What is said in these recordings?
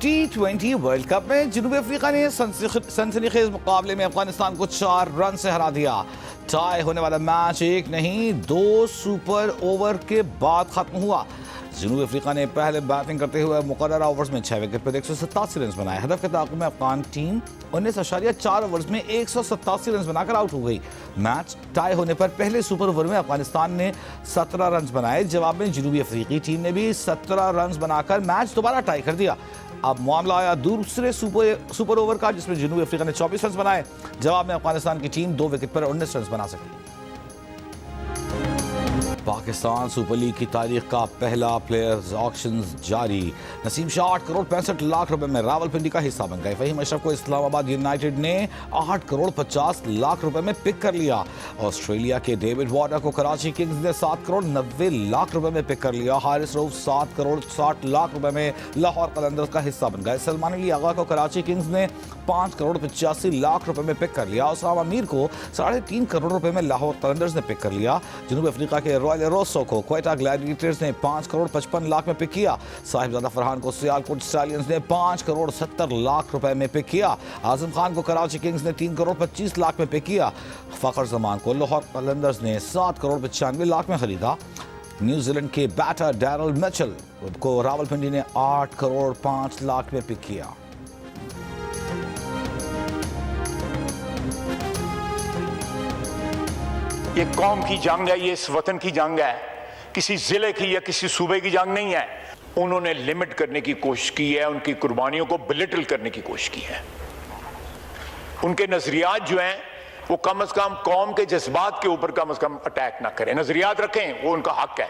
T20 world cup میں جنوبی افریقہ نے سنسنی خیز مقابلے میں افغانستان کو 4 رن سے ہرا دیا۔ ٹائی ہونے والا میچ 1 نہیں 2 سپر اوور کے بعد ختم ہوا۔ جنوبی افریقہ نے پہلے بیٹنگ کرتے ہوئے مقررہ اوورز میں 6 وکٹ پر 187 رنز بنائے۔ ہدف کے تعاقب میں افغان ٹیم 19.4 اوورز میں 187 رنز بنا کر آؤٹ ہو گئی۔ میچ ٹائی ہونے پر پہلے سپر اوور میں افغانستان نے 17 رنز بنائے۔ جواب میں جنوبی افریقی ٹیم نے بھی 17 رنز بنا کر میچ دوبارہ ٹائی کر دیا۔ اب معاملہ آیا دوسرے سپر اوور کا، جس میں جنوبی افریقہ نے 24 رنز بنائے۔ جواب میں افغانستان کی ٹیم 2 وکٹ پر 19 رنز بنا سکی۔ پاکستان سپر لیگ کی تاریخ کا پہلا پلیئرز آکشن جاری۔ نسیم شاہ 8 کروڑ 65 لاکھ روپے میں راولپنڈی کا حصہ بن گئے۔ فہیم اشرف کو اسلام آباد یونائیٹڈ نے 8 کروڑ 50 لاکھ روپے میں پک کر لیا۔ آسٹریلیا کے ڈیوڈ وارنر کو کراچی کنگز نے 7 کروڑ 90 لاکھ روپے میں پک کر لیا۔ حارث رؤف 7 کروڑ 60 لاکھ روپے میں لاہور قلندرز کا حصہ بن گئے۔ سلمان علی آغا کو کراچی کنگز نے 5 کروڑ 85 لاکھ روپے میں پک کر لیا۔ اسامہ میر کو 3.5 کروڑ روپے میں لاہور قلندرز نے پک کر لیا۔ جنوبی افریقہ کے رائل روسو کو کوئٹہ گلیڈیٹرز نے 5 کروڑ 55 لاکھ میں پک کیا۔ صاحبزادہ فرحان کو سیالکوٹ اسٹیلینز نے 5 کروڑ 70 لاکھ روپے میں پک کیا۔ اعظم خان کو کراچی کنگز نے 3 کروڑ 25 لاکھ میں پک کیا۔ فخر زمان کو لاہور قلندرز نے 7 کروڑ 95 لاکھ میں خریدا۔ نیوزی لینڈ کے بیٹر ڈیرل میچل کو راولپنڈی نے 8 کروڑ 5 لاکھ میں پک کیا۔ یہ قوم کی جنگ ہے، یہ اس وطن کی جنگ ہے، کسی ضلع کی یا کسی صوبے کی جنگ نہیں ہے۔ انہوں نے لمٹ کرنے کی کوشش کی ہے، ان کی قربانیوں کو بلٹل کرنے کی کوشش کی ہے۔ ان کے نظریات جو ہیں وہ کم از کم قوم کے جذبات کے اوپر کم از کم اٹیک نہ کریں۔ نظریات رکھیں، وہ ان کا حق ہے۔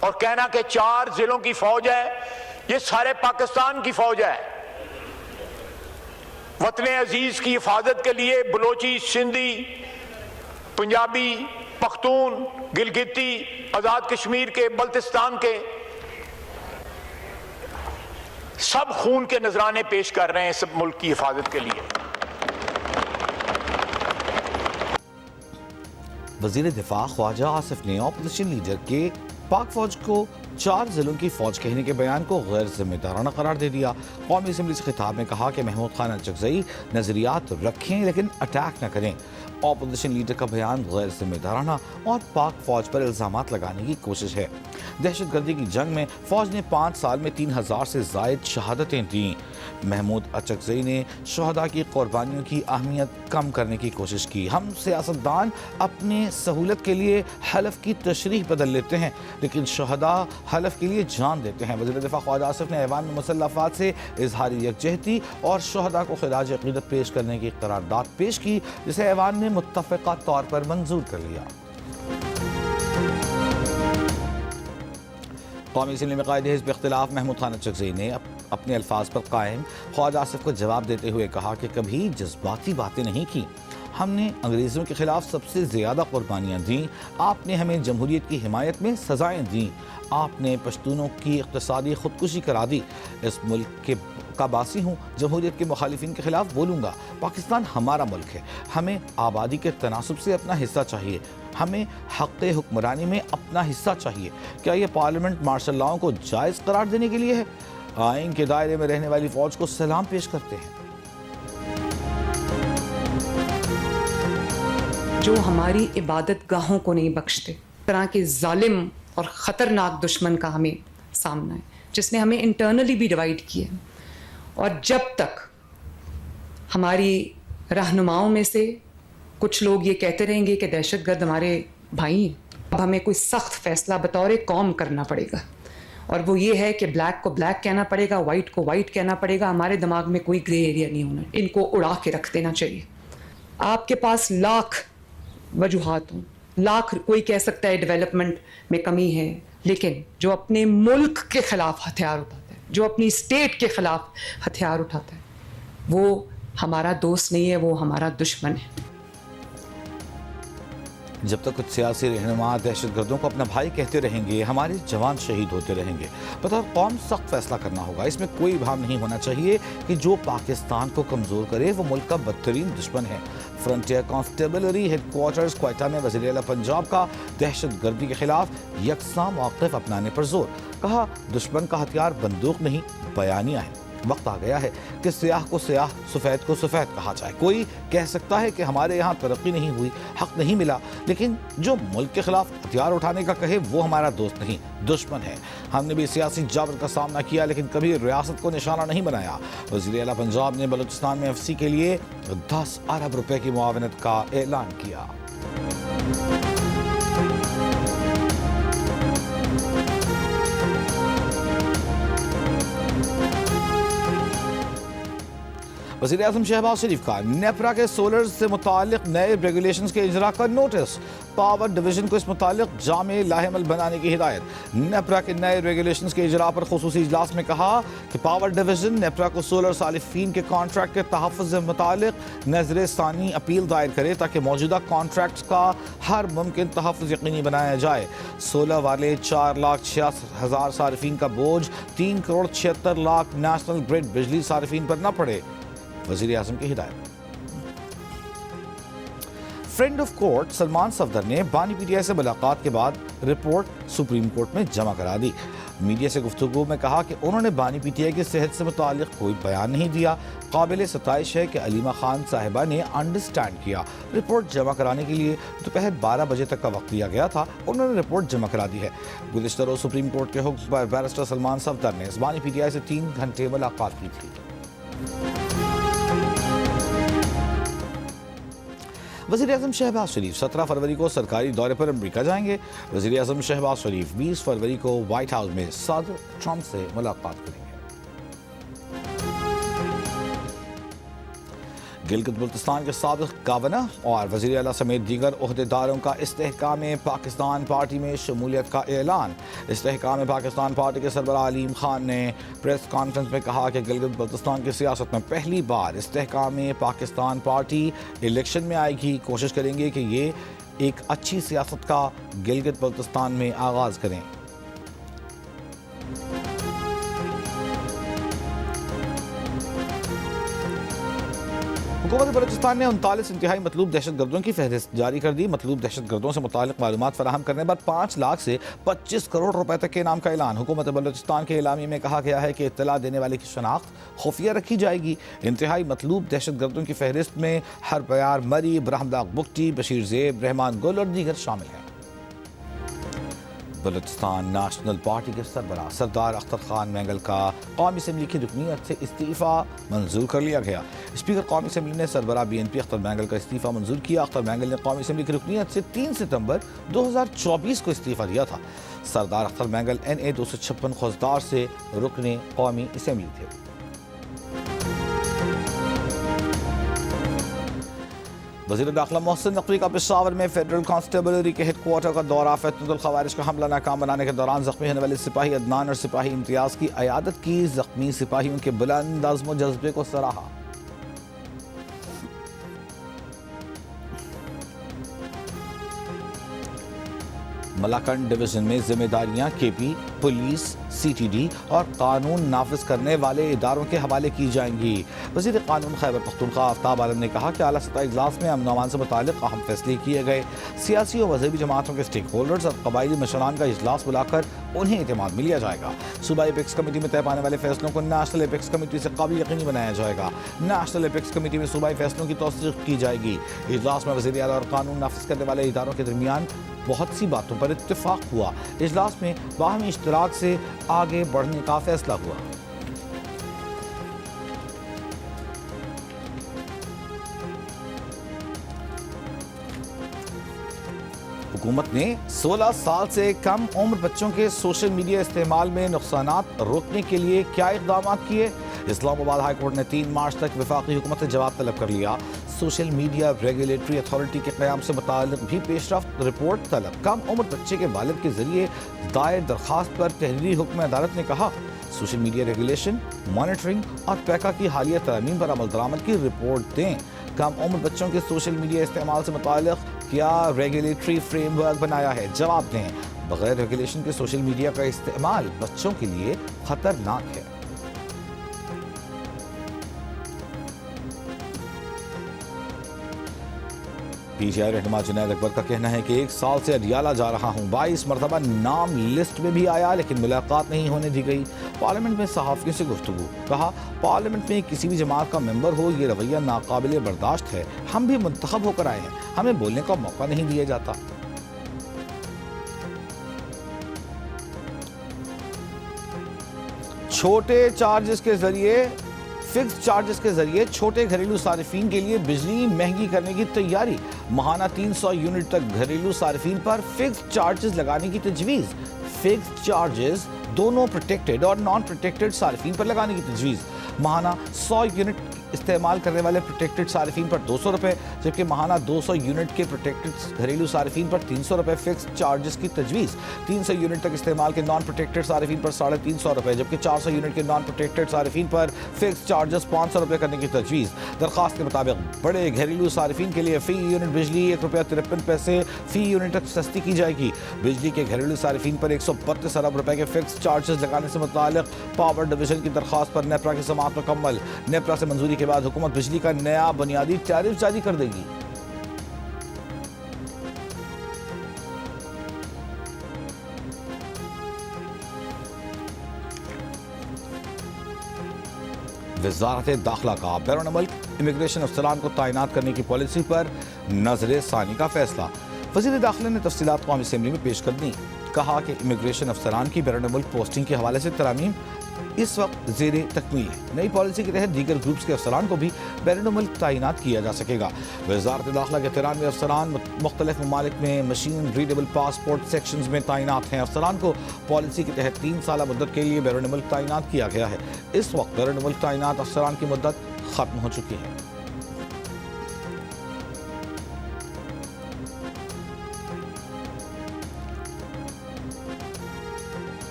اور کہنا کہ 4 ضلعوں کی فوج ہے، یہ سارے پاکستان کی فوج ہے۔ وطن عزیز کی حفاظت کے لیے بلوچی، سندھی، پنجابی، پختون، گلگتی، آزاد کشمیر کے، بلتستان کے سب خون کے نذرانے پیش کر رہے ہیں سب ملک کی حفاظت کے لیے۔ وزیر دفاع خواجہ آصف نے اپوزیشن لیڈر کے پاک فوج کو 4 ضلعوں کی فوج کہنے کے بیان کو غیر ذمہ دارانہ قرار دے دیا۔ قومی اسمبلی سے خطاب میں کہا کہ محمود خان اچکزئی نظریات رکھیں لیکن اٹیک نہ کریں۔ اپوزیشن لیڈر کا بیان غیر ذمہ دارانہ اور پاک فوج پر الزامات لگانے کی کوشش ہے۔ دہشت گردی کی جنگ میں فوج نے 5 سال میں 3000 سے زائد شہادتیں دیں۔ محمود اچکزئی نے شہداء کی قربانیوں کی اہمیت کم کرنے کی کوشش کی۔ ہم سیاستدان اپنے سہولت کے لیے حلف کی تشریح بدل لیتے ہیں لیکن شہداء حلف کے لیے جان دیتے ہیں۔ وزیر دفاع خواجہ آصف نے ایوان میں مسلح افراد سے اظہار یکجہتی اور شہداء کو خراج عقیدت پیش کرنے کی قرارداد پیش کی، جسے ایوان نے متفقہ طور پر منظور کر لیا۔ قومی اسمبلی میں قائد حزب اختلاف محمود خان اچکزئی نے اپنے الفاظ پر قائم خواجہ آصف کو جواب دیتے ہوئے کہا کہ کبھی جذباتی باتیں نہیں کی۔ ہم نے انگریزوں کے خلاف سب سے زیادہ قربانیاں دیں۔ آپ نے ہمیں جمہوریت کی حمایت میں سزائیں دیں۔ آپ نے پشتونوں کی اقتصادی خودکشی کرا دی۔ اس ملک کا باسی ہوں، جمہوریت کے مخالفین کے خلاف بولوں گا۔ پاکستان ہمارا ملک ہے، ہمیں آبادی کے تناسب سے اپنا حصہ چاہیے، ہمیں حق حکمرانی میں اپنا حصہ چاہیے۔ کیا یہ پارلیمنٹ مارشل لاؤں کو جائز قرار دینے کے لیے ہے؟ آئین کے دائرے میں رہنے والی فوج کو سلام پیش کرتے ہیں۔ جو ہماری عبادت گاہوں کو نہیں بخشتے، طرح کے ظالم اور خطرناک دشمن کا ہمیں سامنا ہے، جس نے ہمیں انٹرنلی بھی ڈیوائیڈ کیا ہے۔ اور جب تک ہماری رہنماؤں میں سے کچھ لوگ یہ کہتے رہیں گے کہ دہشت گرد ہمارے بھائی ہیں، اب ہمیں کوئی سخت فیصلہ بطور قوم کرنا پڑے گا، اور وہ یہ ہے کہ بلیک کو بلیک کہنا پڑے گا، وائٹ کو وائٹ کہنا پڑے گا۔ ہمارے دماغ میں کوئی گرے ایریا نہیں ہونا، ان کو اڑا کے رکھ دینا چاہیے۔ آپ کے پاس لاکھ وجوہات ہوں، لاکھ کوئی کہہ سکتا ہے ڈیولپمنٹ میں کمی ہے، لیکن جو اپنے ملک کے خلاف ہتھیار اٹھاتا ہے، جو اپنی اسٹیٹ کے خلاف ہتھیار اٹھاتا ہے، وہ ہمارا دوست نہیں ہے، وہ ہمارا دشمن ہے۔ جب تک کچھ سیاسی رہنما دہشت گردوں کو اپنا بھائی کہتے رہیں گے، ہمارے جوان شہید ہوتے رہیں گے۔ بطور قوم سخت فیصلہ کرنا ہوگا۔ اس میں کوئی ابہام نہیں ہونا چاہیے کہ جو پاکستان کو کمزور کرے وہ ملک کا بدترین دشمن ہے۔ Frontier constabulary headquarters Quetta میں وزیر اعلیٰ پنجاب کا دہشت گردی کے خلاف یکساں موقف اپنانے پر زور۔ کہا دشمن کا ہتھیار بندوق نہیں، بیانیہ ہے۔ وقت آ گیا ہے کہ سیاہ کو سیاہ، سفید کو سفید کہا جائے۔ کوئی کہہ سکتا ہے کہ ہمارے یہاں ترقی نہیں ہوئی، حق نہیں ملا، لیکن جو ملک کے خلاف ہتھیار اٹھانے کا کہے وہ ہمارا دوست نہیں، دشمن ہے۔ ہم نے بھی سیاسی جبر کا سامنا کیا لیکن کبھی ریاست کو نشانہ نہیں بنایا۔ وزیر اعلیٰ پنجاب نے بلوچستان میں ایف سی کے لیے 10 ارب روپے کی معاونت کا اعلان کیا۔ وزیر اعظم شہباز شریف کا نیپرا کے سولر سے متعلق نئے ریگولیشنز کے اجرا کا نوٹس، پاور ڈویژن کو اس متعلق جامع لاہ عمل بنانے کی ہدایت۔ نیپرا کے نئے ریگولیشنز کے اجرا پر خصوصی اجلاس میں کہا کہ پاور ڈویژن نیپرا کو سولر صارفین کے کانٹریکٹ کے تحفظ سے متعلق نظر ثانی اپیل دائر کرے تاکہ موجودہ کانٹریکٹس کا ہر ممکن تحفظ یقینی بنایا جائے۔ 16 والے 4,66,000 صارفین کا بوجھ 3,76,00,000 نیشنل گرڈ بجلی صارفین پر نہ پڑے، وزیر اعظم کی ہدایت۔ Friend of court Salman Safdar نے بانی پی ٹی آئی سے ملاقات کے بعد رپورٹ سپریم کورٹ میں جمع کرا دی۔ میڈیا سے گفتگو میں کہا کہ انہوں نے بانی پی ٹی آئی کی صحت سے متعلق کوئی بیان نہیں دیا۔ قابل ستائش ہے کہ علیمہ خان صاحبہ نے انڈرسٹینڈ کیا۔ رپورٹ جمع کرانے کے لیے دوپہر 12 بجے تک کا وقت دیا گیا تھا، انہوں نے رپورٹ جمع کرا دی ہے۔ گزشتہ روز سپریم کورٹ کے حکم پر بیرسٹر سلمان صفدر نے بانی پی ٹی آئی سے 3 گھنٹے ملاقات کی تھی۔ وزیر اعظم شہباز شریف 17 فروری کو سرکاری دورے پر امریکہ جائیں گے۔ وزیر اعظم شہباز شریف 20 فروری کو وائٹ ہاؤس میں صدر ٹرمپ سے ملاقات کریں گے۔ گلگت بلتستان کے سابق گورنر اور وزیر اعلیٰ سمیت دیگر عہدیداروں کا استحکام پاکستان پارٹی میں شمولیت کا اعلان۔ استحکام پاکستان پارٹی کے سربراہ علیم خان نے پریس کانفرنس میں کہا کہ گلگت بلتستان کی سیاست میں پہلی بار استحکام پاکستان پارٹی الیکشن میں آئے گی۔ کوشش کریں گے کہ یہ ایک اچھی سیاست کا گلگت بلتستان میں آغاز کریں۔ حکومت بلوچستان نے 39 انتہائی مطلوب دہشت گردوں کی فہرست جاری کر دی۔ مطلوب دہشت گردوں سے متعلق معلومات فراہم کرنے پر 5 لاکھ سے 25 کروڑ روپے تک کے انعام کا اعلان۔ حکومت بلوچستان کے اعلامیے میں کہا گیا ہے کہ اطلاع دینے والے کی شناخت خفیہ رکھی جائے گی۔ انتہائی مطلوب دہشت گردوں کی فہرست میں ہرپیار مری، برہمداغ بگٹی، بشیر زیب، رحمان گل اور دیگر شامل ہیں۔ بلوچستان نیشنل پارٹی کے سربراہ سردار اختر خان مینگل کا قومی اسمبلی کی رکنیت سے استعفیٰ منظور کر لیا گیا۔ اسپیکر قومی اسمبلی نے سربراہ B N P Akhtar Mengal کا استعفیٰ منظور کیا۔ اختر مینگل نے قومی اسمبلی کی رکنیت سے 3 ستمبر 2024 کو استعفیٰ دیا تھا۔ سردار اختر مینگل NA 256 خوزدار سے رکن قومی اسمبلی تھے۔ وزیر داخلہ محسن نقوی کا پشاور میں فیڈرل کانسٹیبلری کے ہیڈ کوارٹر کا دورہ۔ فتنة الخوارج کا حملہ ناکام بنانے کے دوران زخمی ہونے والے سپاہی عدنان اور سپاہی امتیاز کی عیادت کی۔ زخمی سپاہیوں کے بلند عزم و جذبے کو سراہا۔ ملاکنڈ ڈویژن میں ذمہ داریاں KP، پولیس، CTD اور قانون نافذ کرنے والے اداروں کے حوالے کی جائیں گی۔ وزیر قانون خیبر پختونخوا آفتاب عالم نے کہا کہ اعلیٰ سطحی اجلاس میں امن و امان سے متعلق اہم فیصلے کیے گئے۔ سیاسی اور مذہبی جماعتوں کے اسٹیک ہولڈرز اور قبائلی مشران کا اجلاس بلا کر انہیں اعتماد میں لیا جائے گا۔ صوبائی ایپیکس کمیٹی میں طے پانے والے فیصلوں کو نیشنل ایپیکس کمیٹی سے قابل یقینی بنایا جائے گا۔ نیشنل ایپیکس کمیٹی میں صوبائی فیصلوں کی توثیق کی جائے گی۔ اجلاس میں وزیر اعلیٰ اور قانون نافذ کرنے والے اداروں کے درمیان بہت سی باتوں پر اتفاق ہوا۔ اجلاس میں باہمی اشتراک سے آگے بڑھنے کا فیصلہ ہوا۔ حکومت نے 16 سال سے کم عمر بچوں کے سوشل میڈیا استعمال میں نقصانات روکنے کے لیے کیا اقدامات کیے؟ اسلام آباد ہائی کورٹ نے 3 مارچ تک وفاقی حکومت سے جواب طلب کر لیا۔ سوشل میڈیا ریگولیٹری اتھارٹی کے قیام سے متعلق بھی پیش رفت رپورٹ طلب۔ کم عمر بچے کے والد کے ذریعے دائر درخواست پر تحریری حکم عدالت نے کہا سوشل میڈیا ریگولیشن، مانیٹرنگ اور پیکا کی حالیہ ترامیم پر عمل درآمد کی رپورٹ دیں۔ کم عمر بچوں کے سوشل میڈیا استعمال سے متعلق کیا ریگولیٹری فریم ورک بنایا ہے؟ جواب دیں۔ بغیر ریگولیشن کے سوشل میڈیا کا استعمال بچوں کے لیے خطرناک ہے۔ PTI رہنما جنید اکبر کا کہنا ہے کہ 1 سال سے اڈیالہ جا رہا ہوں، 22 مرتبہ نام لسٹ میں بھی آیا لیکن ملاقات نہیں ہونے دی گئی۔ پارلیمنٹ میں صحافیوں سے گفتگو. کہا پارلیمنٹ میں کسی بھی جماعت کا ممبر ہو یہ رویہ ناقابل برداشت ہے. ہم بھی منتخب ہو کر آئے ہیں, ہمیں بولنے کا موقع نہیں دیا جاتا. چھوٹے چارجز کے ذریعے فکس چارجز کے ذریعے چھوٹے گھریلو صارفین کے لیے بجلی مہنگی کرنے کی تیاری. ماہانہ 300 یونٹ تک گھریلو صارفین پر فکس چارجز لگانے کی تجویز. فکس چارجز دونوں پروٹیکٹڈ اور نان پروٹیکٹڈ صارفین پر لگانے کی تجویز. ماہانہ 100 یونٹ استعمال کرنے والے پروٹیکٹڈ صارفین پر 200 روپے, جبکہ ماہانہ 200 یونٹ کے پروٹیکٹڈ گھریلو صارفین پر 300 روپے فکس چارجز کی تجویز. 300 یونٹ تک استعمال کے نان پروٹیکٹڈ صارفین پر 350 روپے, جبکہ 400 یونٹ کے نان پروٹیکٹڈ صارفین پر فکس چارجز 500 روپے کرنے کی تجویز. درخواست کے مطابق بڑے گھریلو صارفین کے لیے فی یونٹ بجلی 1 روپیہ 53 پیسے فی یونٹ تک سستی کی جائے گی. بجلی کے گھریلو صارفین پر 132 ارب روپے کے فکس چارجز لگانے سے متعلق پاور ڈویژن کی درخواست پر نیپرا کی سماعت مکمل. نیپرا سے منظوری کے بعد حکومت بجلی کا نیا بنیادی ٹیرف جاری کر دے گی. وزارت داخلہ کا بیرون ملک امیگریشن افسران کو تعینات کرنے کی پالیسی پر نظر ثانی کا فیصلہ. وزیر داخلہ نے تفصیلات قومی اسمبلی میں پیش کر دیں. کہا کہ امیگریشن افسران کی بیرون ملک پوسٹنگ کے حوالے سے ترامیم اس وقت زیر تکمیل ہے. نئی پالیسی کے تحت دیگر گروپس کے افسران کو بھی بیرون ملک تعینات کیا جا سکے گا. وزارت داخلہ کے 93 افسران مختلف ممالک میں مشین ریڈیبل پاسپورٹ سیکشنز میں تعینات ہیں. افسران کو پالیسی کے تحت 3 سالہ مدت کے لیے بیرون ملک تعینات کیا گیا ہے. اس وقت بیرون ملک تعینات افسران کی مدت ختم ہو چکی ہے.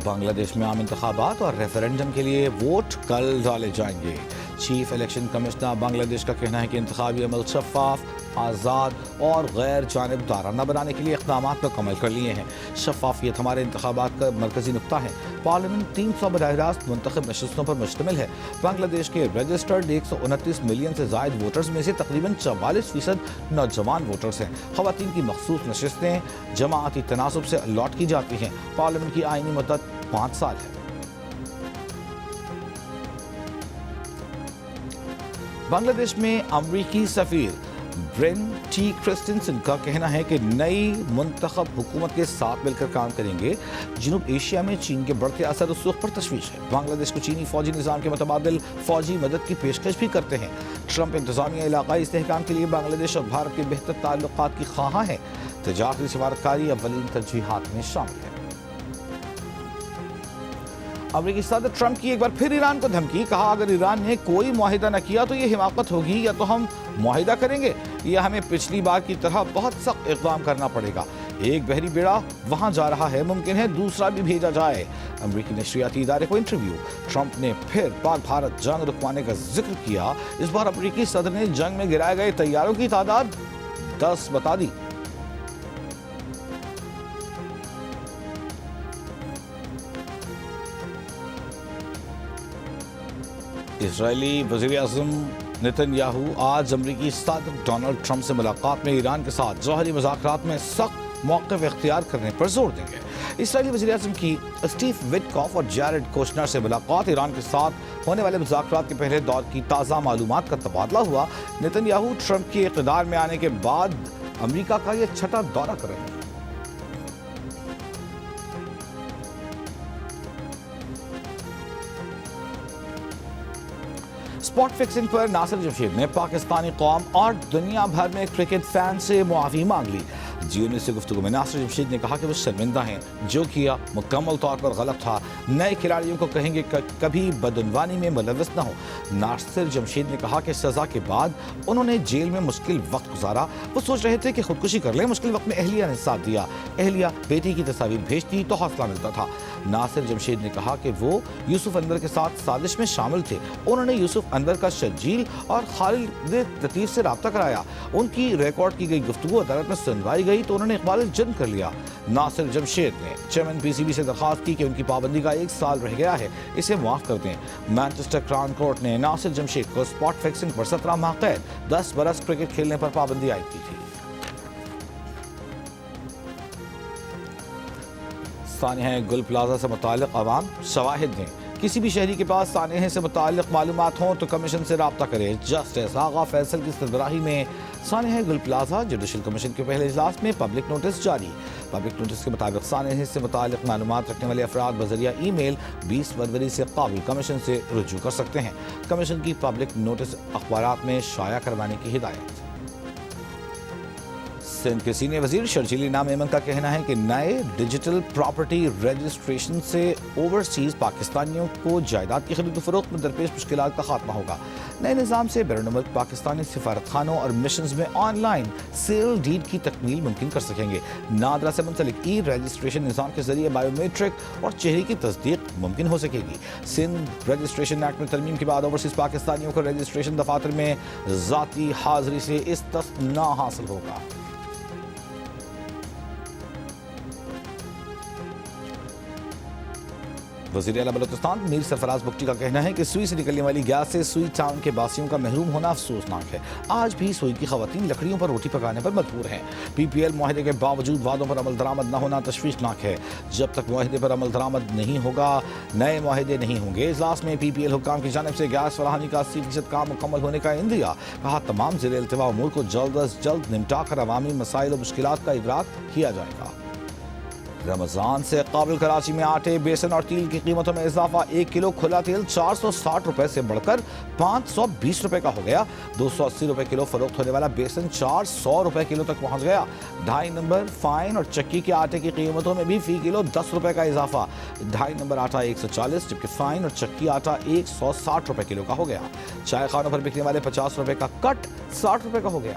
بنگلہ دیش میں عام انتخابات اور ریفرینڈم کے لیے ووٹ کل ڈالے جائیں گے. چیف الیکشن کمشنر بنگلہ دیش کا کہنا ہے کہ انتخابی عمل شفاف, آزاد اور غیر جانبدارانہ بنانے کے لیے اقدامات مکمل کر لیے ہیں. شفافیت ہمارے انتخابات کا مرکزی نقطہ ہے. پارلیمنٹ 300 براہ راست منتخب نشستوں پر مشتمل ہے. بنگلہ دیش کے رجسٹرڈ 129 ملین سے زائد ووٹرز میں سے تقریباً 44% نوجوان ووٹرز ہیں. خواتین کی مخصوص نشستیں جماعتی تناسب سے الاٹ کی جاتی ہیں. پارلیمنٹ کی آئینی مدت 5 سال ہے. بنگلہ دیش میں امریکی سفیر برین ٹی کرسٹنسن کا کہنا ہے کہ نئی منتخب حکومت کے ساتھ مل کر کام کریں گے. جنوب ایشیا میں چین کے بڑھتے اثر رسوخ پر تشویش ہے. بنگلہ دیش کو چینی فوجی نظام کے متبادل فوجی مدد کی پیشکش بھی کرتے ہیں. ٹرمپ انتظامیہ علاقائی استحکام کے لیے بنگلہ دیش اور بھارت کے بہتر تعلقات کی خواہاں ہیں. تجارتی سفارتکاری اولین ترجیحات میں شامل ہے. امریکی صدر ٹرمپ کی ایک بار پھر ایران کو دھمکی. کہا اگر ایران نے کوئی معاہدہ نہ کیا تو یہ حماقت ہوگی, یا تو ہم معاہدہ کریں گے یا ہمیں پچھلی بار کی طرح بہت سخت اقدام کرنا پڑے گا. ایک بحری بیڑا وہاں جا رہا ہے, ممکن ہے دوسرا بھی بھیجا جائے. امریکی نشریاتی ادارے کو انٹرویو. ٹرمپ نے پھر پاک بھارت جنگ رکوانے کا ذکر کیا. اس بار امریکی صدر نے جنگ میں گرائے گئے طیاروں کی تعداد 10 بتا دی. اسرائیلی وزیر اعظم نتن یاہو آج امریکی صدر ڈونلڈ ٹرمپ سے ملاقات میں ایران کے ساتھ جوہری مذاکرات میں سخت موقف اختیار کرنے پر زور دیں گے. اسرائیلی وزیر اعظم کی اسٹیو وٹکاف اور جیرڈ کوشنر سے ملاقات. ایران کے ساتھ ہونے والے مذاکرات کے پہلے دور کی تازہ معلومات کا تبادلہ ہوا. نتن یاہو ٹرمپ کے اقتدار میں آنے کے بعد امریکہ کا یہ 6واں دورہ کر رہے ہیں. اسپاٹ فکسنگ پر ناصر جمشید نے پاکستانی قوم اور دنیا بھر میں کرکٹ فین سے معافی مانگ لی. جیو سے گفتگو میں ناصر جمشید نے کہا کہ وہ شرمندہ ہیں, جو کیا مکمل طور پر غلط تھا. نئے کھلاڑیوں کو کہیں گے کہ کبھی بدعنوانی میں ملوث نہ ہو. ناصر جمشید نے کہا کہ سزا کے بعد انہوں نے جیل میں مشکل وقت گزارا. وہ سوچ رہے تھے کہ خودکشی کر لیں. مشکل وقت میں اہلیہ نے ساتھ دیا. اہلیہ بیٹی کی تصاویر بھیجتی تو حوصلہ ملتا تھا. ناصر جمشید نے کہا کہ وہ یوسف انور کے ساتھ سازش میں شامل تھے. انہوں نے یوسف انور کا شرجیل اور خالد لطیف سے رابطہ کرایا. ان کی ریکارڈ کی گئی گفتگو عدالت میں سنوائی گئی تو انہوں نے اقبال جن کر لیا. ناصر جمشید نے چیئرمین پی سی بی سے درخواست کی کہ ان کی پابندی کا 1 سال رہ گیا ہے, اسے معاف کر دیں. مانچسٹر کراؤن کورٹ نے ناصر جمشید کو اسپاٹ فکسنگ پر 17 ماہ قید 10 برس کرکٹ کھیلنے پر پابندی عائد کی تھی. سانحہ گل پلازا سے متعلق عوام شواہد دیں. کسی بھی شہری کے پاس سانحے سے متعلق معلومات ہوں تو کمیشن سے رابطہ کرے. جسٹس آغا فیصل کی سربراہی میں سانحہ گل پلازا جوڈیشل کمیشن کے پہلے اجلاس میں پبلک نوٹس جاری. پبلک نوٹس کے مطابق سانحے سے متعلق معلومات رکھنے والے افراد بذریعہ ای میل 20 فروری سے قبل کمیشن سے رجوع کر سکتے ہیں. کمیشن کی پبلک نوٹس اخبارات میں شائع کروانے کی ہدایت. سندھ کے سینئر وزیر شرجیل انعام ایمن کا کہنا ہے کہ نئے ڈیجیٹل پراپرٹی رجسٹریشن سے اوورسیز پاکستانیوں کو جائیداد کی خرید و فروخت میں درپیش مشکلات کا خاتمہ ہوگا. نئے نظام سے بیرون ملک پاکستانی سفارت خانوں اور مشنز میں آن لائن سیل ڈیڈ کی تکمیل ممکن کر سکیں گے. نادرا سے منسلک ای رجسٹریشن نظام کے ذریعے بایو میٹرک اور چہرے کی تصدیق ممکن ہو سکے گی. سندھ رجسٹریشن ایکٹ میں ترمیم کے بعد اوورسیز پاکستانیوں کو رجسٹریشن دفاتر میں ذاتی حاضری سے استثناء حاصل ہوگا. وزیر اعلیٰ بلوچستان میر سرفراز بگٹی کا کہنا ہے کہ سوئی سے نکلنے والی گیس سے سوئی ٹاؤن کے باسیوں کا محروم ہونا افسوسناک ہے. آج بھی سوئی کی خواتین لکڑیوں پر روٹی پکانے پر مجبور ہیں. پی پی ایل معاہدے کے باوجود وعدوں پر عمل درآمد نہ ہونا تشویشناک ہے. جب تک معاہدے پر عمل درآمد نہیں ہوگا نئے معاہدے نہیں ہوں گے. اجلاس میں پی پی ایل حکام کی جانب سے گیس فراہمی کا 80% کام مکمل ہونے کا اندیا. کہا تمام زیر التوا امور کو جلد از جلد نمٹا کر عوامی مسائل و مشکلات کا ادراک کیا جائے گا. رمضان سے قبل کراچی میں آٹے بیسن اور تیل کی قیمتوں میں اضافہ. 1 کلو کھلا تیل 460 روپے سے بڑھ کر 520 روپے کا ہو گیا. 280 روپے کلو فروخت ہونے والا بیسن 400 روپے کلو تک پہنچ گیا. 2.5 نمبر فائن اور چکی کے آٹے کی قیمتوں میں بھی فی کلو 10 روپے کا اضافہ. 2.5 نمبر آٹا 140 جبکہ فائن اور چکی آٹا 160 روپے کلو کا ہو گیا. چائے خانوں پر بکنے والے 50 روپے کا کٹ 60 روپے کا ہو گیا.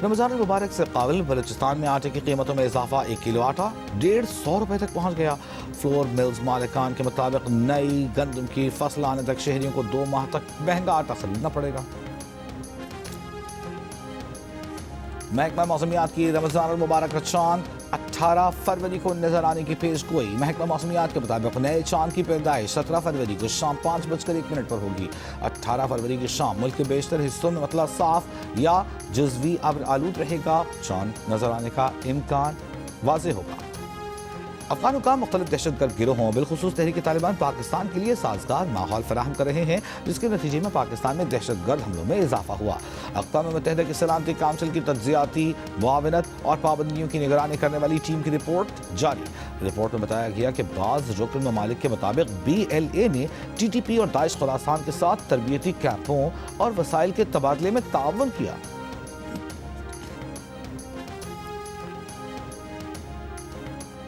رمضان المبارک سے قبل بلوچستان میں آٹے کی قیمتوں میں اضافہ. 1 کلو آٹا 150 روپے تک پہنچ گیا. فلور ملز مالکان کے مطابق نئی گندم کی فصل آنے تک شہریوں کو 2 ماہ تک مہنگا آٹا خریدنا پڑے گا. محکمہ موسمیات کی رمضان المبارک کا چاند 18 فروری کو نظر آنے کی پیش گوئی. محکمہ موسمیات کے مطابق نئے چاند کی پیدائش 17 فروری کو شام 5:01 پر ہوگی. 18 فروری کی شام ملک کے بیشتر حصوں میں مطلع صاف یا جزوی ابر آلود رہے گا. چاند نظر آنے کا امکان واضح ہوگا. افغان حکام مختلف دہشت گرد گروہوں بالخصوص تحریک طالبان پاکستان کے لیے سازگار ماحول فراہم کر رہے ہیں جس کے نتیجے میں پاکستان میں دہشت گرد حملوں میں اضافہ ہوا. اقوام متحدہ کی سلامتی کونسل کی تجزیاتی معاونت اور پابندیوں کی نگرانی کرنے والی ٹیم کی رپورٹ جاری. رپورٹ میں بتایا گیا کہ بعض رکن ممالک کے مطابق بی ایل اے نے ٹی ٹی پی اور داعش خراسان کے ساتھ تربیتی کیمپوں اور وسائل کے تبادلے میں تعاون کیا.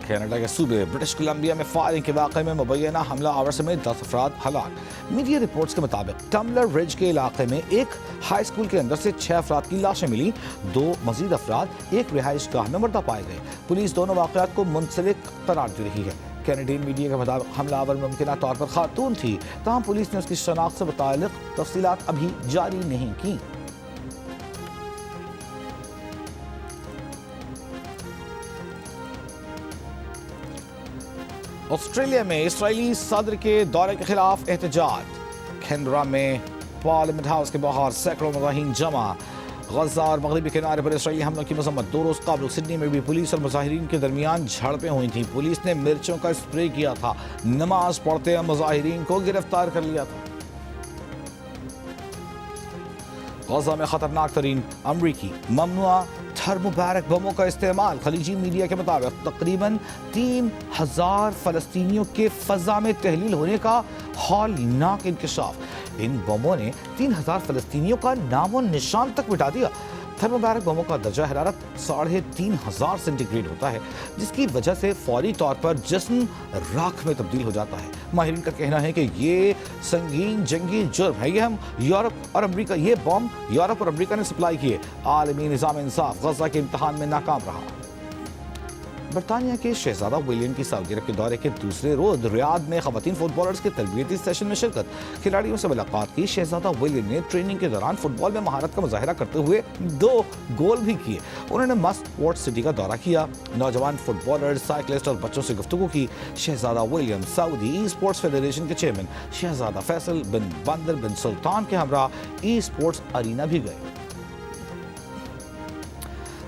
کینیڈا کے صوبے برٹش کولمبیا میں فائرنگ کے واقعے میں مبینہ حملہ آور سمیت 10 افراد ہلاک. میڈیا رپورٹس کے مطابق ٹمبلر رج کے علاقے میں ایک ہائی اسکول کے اندر سے 6 افراد کی لاشیں ملی. 2 مزید افراد ایک رہائش گاہ میں مردہ پائے گئے. پولیس دونوں واقعات کو منسلک قرار دے رہی ہے. کینیڈین میڈیا کے مطابق حملہ آور ممکنہ طور پر خاتون تھی تاہم پولیس نے اس کی شناخت سے متعلق تفصیلات ابھی جاری نہیں کی. آسٹریلیا میں اسرائیلی صدر کے دورے کے خلاف احتجاج. کینبرا میں پارلیمنٹ ہاؤس کے باہر سینکڑوں مظاہرین جمع. غزہ اور مغربی کنارے پر اسرائیلی حملوں کی مذمت. 2 روز قبل سڈنی میں بھی پولیس اور مظاہرین کے درمیان جھڑپیں ہوئی تھیں. پولیس نے مرچوں کا اسپرے کیا تھا. نماز پڑھتے مظاہرین کو گرفتار کر لیا تھا. غزہ میں خطرناک ترین امریکی ممنوعہ تھرموبیرک بموں کا استعمال. خلیجی میڈیا کے مطابق تقریباً 3000 فلسطینیوں کے فضا میں تحلیل ہونے کا ہولناک انکشاف. ان بموں نے 3000 فلسطینیوں کا نام و نشان تک مٹا دیا. تھرموبیرک بموں کا درجہ حرارت 3500 سینٹی گریڈ ہوتا ہے جس کی وجہ سے فوری طور پر جسم راکھ میں تبدیل ہو جاتا ہے. ماہرین کا کہنا ہے کہ یہ سنگین جنگی جرم ہے. یہ بم یورپ اور امریکہ نے سپلائی کیے. عالمی نظام انصاف غزہ کے امتحان میں ناکام رہا. برطانیہ کے شہزادہ ولیم کی سعودی عرب کے دورے کے دوسرے روز ریاض میں خواتین فٹ بالرز کے تربیتی سیشن میں شرکت. کھلاڑیوں سے ملاقات کی. شہزادہ ولیم نے ٹریننگ کے دوران فٹ بال میں مہارت کا مظاہرہ کرتے ہوئے 2 گول بھی کیے. انہوں نے مسٹ اسپورٹ سٹی کا دورہ کیا. نوجوان فٹ بالرز، سائیکلسٹ اور بچوں سے گفتگو کی. شہزادہ ولیم سعودی ای اسپورٹس فیڈریشن کے چیئرمین شہزادہ فیصل بن بندر بن سلطان کے ہمراہ ای اسپورٹس ارینا بھی گئے.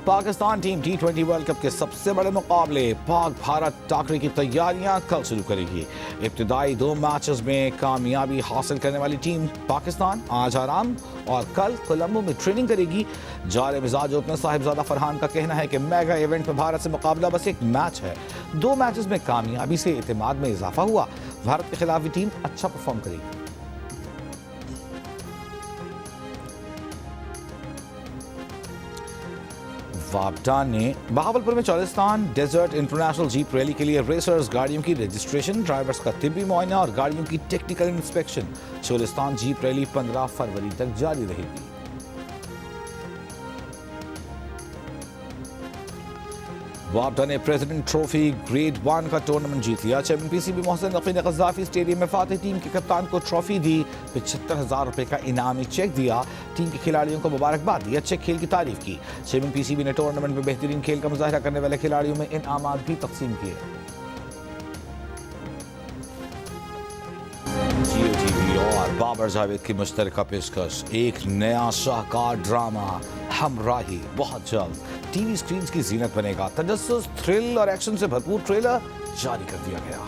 Pakistan team T20 world cup کے سب سے بڑے مقابلے پاک بھارت ٹاکرے کی تیاریاں کل شروع کرے گی. ابتدائی 2 میچز میں کامیابی حاصل کرنے والی ٹیم پاکستان آج آرام اور کل کولمبو میں ٹریننگ کرے گی. جار مزاج اوپنر صاحبزادہ فرحان کا کہنا ہے کہ میگا ایونٹ میں بھارت سے مقابلہ بس ایک میچ ہے. 2 میچز میں کامیابی سے اعتماد میں اضافہ ہوا. بھارت کے خلاف بھی ٹیم اچھا پرفارم کرے گی. وابڈا نے بہاولپور میں Cholistan desert international jeep rally کے لیے ریسرز گاڑیوں کی رجسٹریشن، ڈرائیورز کا طبی معائنہ اور گاڑیوں کی technical inspection. Cholistan jeep rally 15 فروری تک جاری رہے گی. وابڈا نے پریزیڈنٹ ٹرافی گریڈ 1 کا ٹورنامنٹ جیت لیا. Chairman P C B Mohsin Naqvi نے قذافی اسٹیڈیم میں فاتح ٹیم کے کپتان کو ٹرافی دی. 75,000 روپے کا انعامی چیک دیا. ٹیم کے کھلاڑیوں کو مبارکباد دی. اچھے کھیل کی تعریف کی. چیئرمین پی سی بی نے ٹورنامنٹ میں بہترین کھیل کا مظاہرہ کرنے والے کھلاڑیوں میں انعامات بھی تقسیم کیے. جیو ٹی وی اور بابر جاوید کی مشترکہ پیشکش، ایک نیا شاہکار ڈرامہ ہمراہی بہت جلد ٹی وی سکرینز کی زینت بنے گا. تجسس، تھرل اور ایکشن سے بھرپور ٹریلر جاری کر دیا گیا.